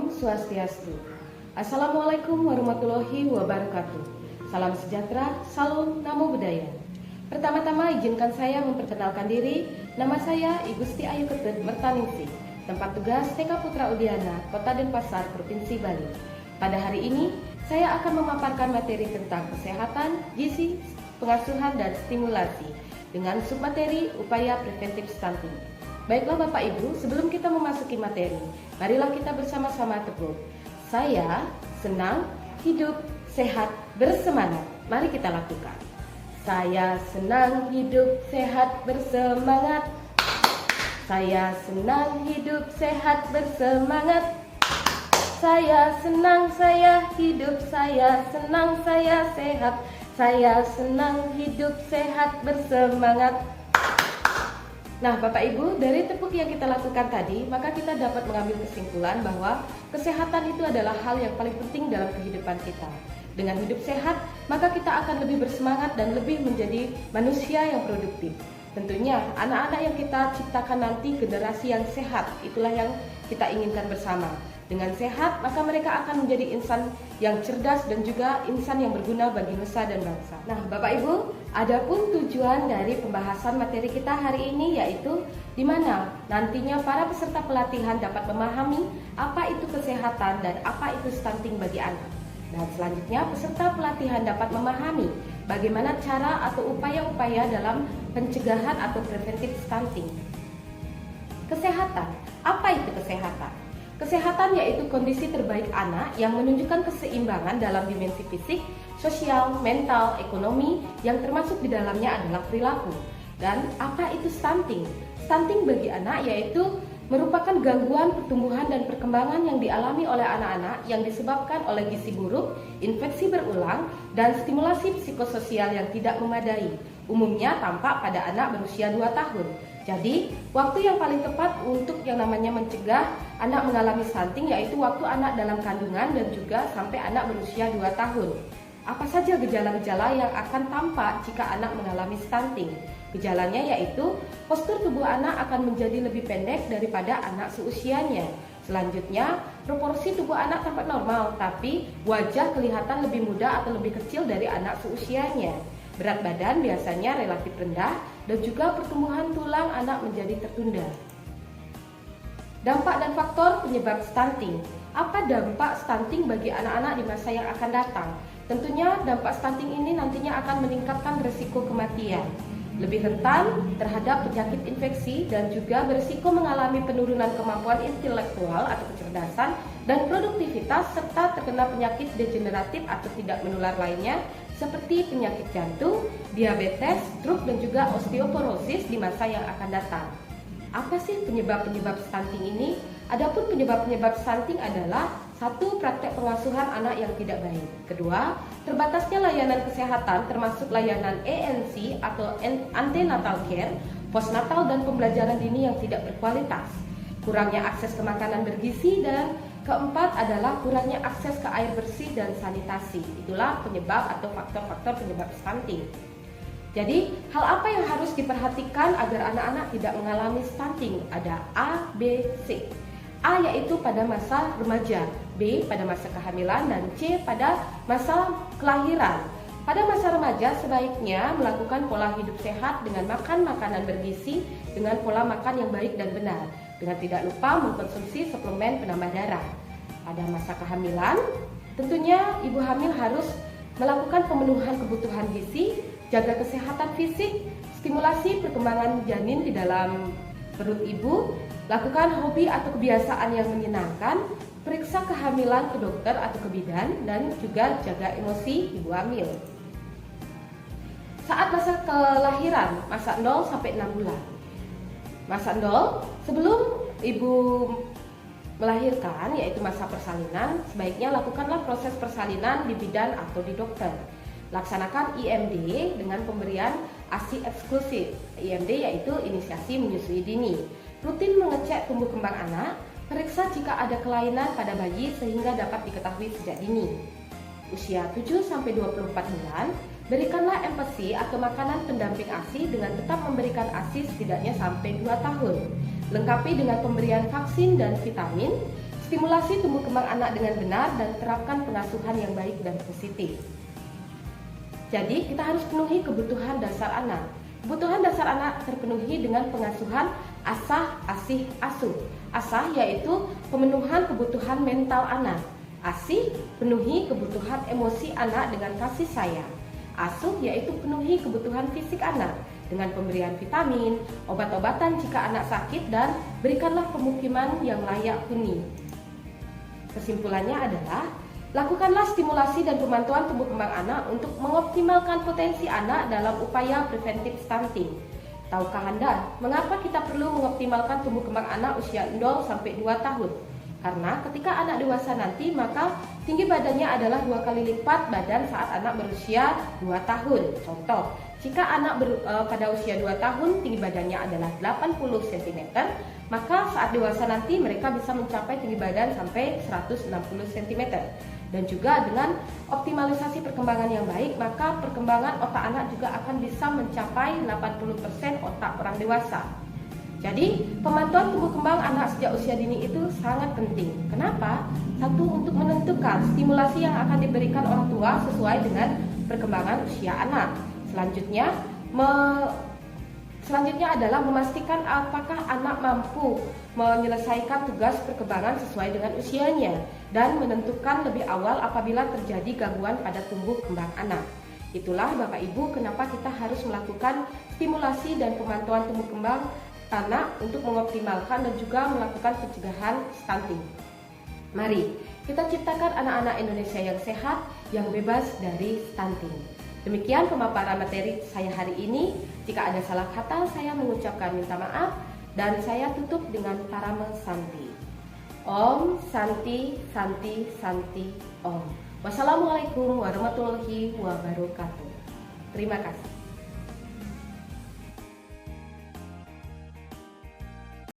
Om Swastiastu. Assalamualaikum warahmatullahi wabarakatuh. Salam sejahtera, salam namo buddhaya. Pertama-tama izinkan saya memperkenalkan diri. Nama saya I Gusti Ayu Ketut Mertaningsih, tempat tugas TK Putra Udiana, Kota Denpasar, Provinsi Bali. Pada hari ini, saya akan memaparkan materi tentang kesehatan, gizi, pengasuhan, dan stimulasi dengan submateri upaya preventif stunting. Baiklah Bapak Ibu, sebelum kita memasuki materi, marilah kita bersama-sama tepuk. Saya senang, hidup, sehat, bersemangat. Mari kita lakukan. Saya senang, hidup, sehat, bersemangat. Saya senang, hidup, sehat, bersemangat. Saya senang, saya hidup, saya senang, saya sehat. Saya senang, hidup, sehat, bersemangat. Nah Bapak Ibu, dari tepuk yang kita lakukan tadi, maka kita dapat mengambil kesimpulan bahwa kesehatan itu adalah hal yang paling penting dalam kehidupan kita. Dengan hidup sehat, maka kita akan lebih bersemangat dan lebih menjadi manusia yang produktif. Tentunya anak-anak yang kita ciptakan nanti generasi yang sehat, itulah yang kita inginkan bersama. Dengan sehat, maka mereka akan menjadi insan yang cerdas dan juga insan yang berguna bagi nusa dan bangsa. Nah, Bapak Ibu, adapun tujuan dari pembahasan materi kita hari ini yaitu di mana nantinya para peserta pelatihan dapat memahami apa itu kesehatan dan apa itu stunting bagi anak. Dan selanjutnya peserta pelatihan dapat memahami bagaimana cara atau upaya-upaya dalam pencegahan atau preventif stunting. Kesehatan, apa itu kesehatan? Kesehatan yaitu kondisi terbaik anak yang menunjukkan keseimbangan dalam dimensi fisik, sosial, mental, ekonomi yang termasuk di dalamnya adalah perilaku. Dan apa itu stunting? Stunting bagi anak yaitu merupakan gangguan pertumbuhan dan perkembangan yang dialami oleh anak-anak yang disebabkan oleh gizi buruk, infeksi berulang, dan stimulasi psikososial yang tidak memadai. Umumnya tampak pada anak berusia 2 tahun. Jadi, waktu yang paling tepat untuk yang namanya mencegah anak mengalami stunting yaitu waktu anak dalam kandungan dan juga sampai anak berusia 2 tahun. Apa saja gejala-gejala yang akan tampak jika anak mengalami stunting? Gejalanya yaitu postur tubuh anak akan menjadi lebih pendek daripada anak seusianya. Selanjutnya, proporsi tubuh anak tampak normal, tapi wajah kelihatan lebih muda atau lebih kecil dari anak seusianya. Berat badan biasanya relatif rendah dan juga pertumbuhan tulang anak menjadi tertunda. Dampak dan faktor penyebab stunting. Apa dampak stunting bagi anak-anak di masa yang akan datang? Tentunya dampak stunting ini nantinya akan meningkatkan risiko kematian, lebih rentan terhadap penyakit infeksi dan juga berisiko mengalami penurunan kemampuan intelektual atau kecerdasan dan produktivitas serta terkena penyakit degeneratif atau tidak menular lainnya seperti penyakit jantung, diabetes, stroke dan juga osteoporosis di masa yang akan datang. Apa sih penyebab-penyebab stunting ini? Adapun penyebab-penyebab stunting adalah 1. Praktek pengasuhan anak yang tidak baik. 2. Terbatasnya layanan kesehatan termasuk layanan ANC atau antenatal care, postnatal dan pembelajaran dini yang tidak berkualitas. Kurangnya akses ke makanan bergizi dan 4 adalah kurangnya akses ke air bersih dan sanitasi. Itulah penyebab atau faktor-faktor penyebab stunting. Jadi, hal apa yang harus diperhatikan agar anak-anak tidak mengalami stunting? Ada A, B, C. A yaitu pada masa remaja, B pada masa kehamilan, dan C pada masa kelahiran. Pada masa remaja sebaiknya melakukan pola hidup sehat dengan makan makanan bergizi dengan pola makan yang baik dan benar, dengan tidak lupa mengkonsumsi suplemen penambah darah. Pada masa kehamilan, tentunya ibu hamil harus melakukan pemenuhan kebutuhan gizi, jaga kesehatan fisik, stimulasi perkembangan janin di dalam perut ibu, lakukan hobi atau kebiasaan yang menyenangkan, periksa kehamilan ke dokter atau ke bidan, dan juga jaga emosi ibu hamil. Saat masa kelahiran, masa 0 sampai 6 bulan. Masa 0, sebelum ibu melahirkan, yaitu masa persalinan, sebaiknya lakukanlah proses persalinan di bidan atau di dokter. Laksanakan IMD dengan pemberian ASI eksklusif. IMD yaitu inisiasi menyusui dini. Rutin mengecek tumbuh kembang anak, periksa jika ada kelainan pada bayi sehingga dapat diketahui sejak dini. Usia 7-24 bulan, berikanlah empasi atau makanan pendamping ASI dengan tetap memberikan ASI setidaknya sampai 2 tahun. Lengkapi dengan pemberian vaksin dan vitamin. Stimulasi tumbuh kembang anak dengan benar dan terapkan pengasuhan yang baik dan positif. Jadi kita harus penuhi kebutuhan dasar anak. Kebutuhan dasar anak terpenuhi dengan pengasuhan asah, asih, asuh. Asah yaitu pemenuhan kebutuhan mental anak. Asih, penuhi kebutuhan emosi anak dengan kasih sayang. Asuh yaitu penuhi kebutuhan fisik anak dengan pemberian vitamin, obat-obatan jika anak sakit, dan berikanlah pemukiman yang layak huni. Kesimpulannya adalah, lakukanlah stimulasi dan pemantauan tumbuh kembang anak untuk mengoptimalkan potensi anak dalam upaya preventif stunting. Tahukah Anda mengapa kita perlu mengoptimalkan tumbuh kembang anak usia 0 sampai 2 tahun? Karena ketika anak dewasa nanti, maka tinggi badannya adalah 2 kali lipat badan saat anak berusia 2 tahun. Contoh, jika anak pada usia 2 tahun tinggi badannya adalah 80 cm, maka saat dewasa nanti mereka bisa mencapai tinggi badan sampai 160 cm. Dan juga dengan optimalisasi perkembangan yang baik, maka perkembangan otak anak juga akan bisa mencapai 80% otak orang dewasa. Jadi, pemantauan tumbuh kembang anak sejak usia dini itu sangat penting. Kenapa? Satu, untuk menentukan stimulasi yang akan diberikan orang tua sesuai dengan perkembangan usia anak. Selanjutnya adalah memastikan apakah anak mampu menyelesaikan tugas perkembangan sesuai dengan usianya dan menentukan lebih awal apabila terjadi gangguan pada tumbuh kembang anak. Itulah Bapak Ibu kenapa kita harus melakukan stimulasi dan pemantauan tumbuh kembang anak untuk mengoptimalkan dan juga melakukan pencegahan stunting. Mari kita ciptakan anak-anak Indonesia yang sehat, yang bebas dari stunting. Demikian pemaparan materi saya hari ini. Jika ada salah kata, saya mengucapkan minta maaf, dan saya tutup dengan Parama Santi. Om Santi Santi Santi Om. Wassalamualaikum warahmatullahi wabarakatuh. Terima kasih.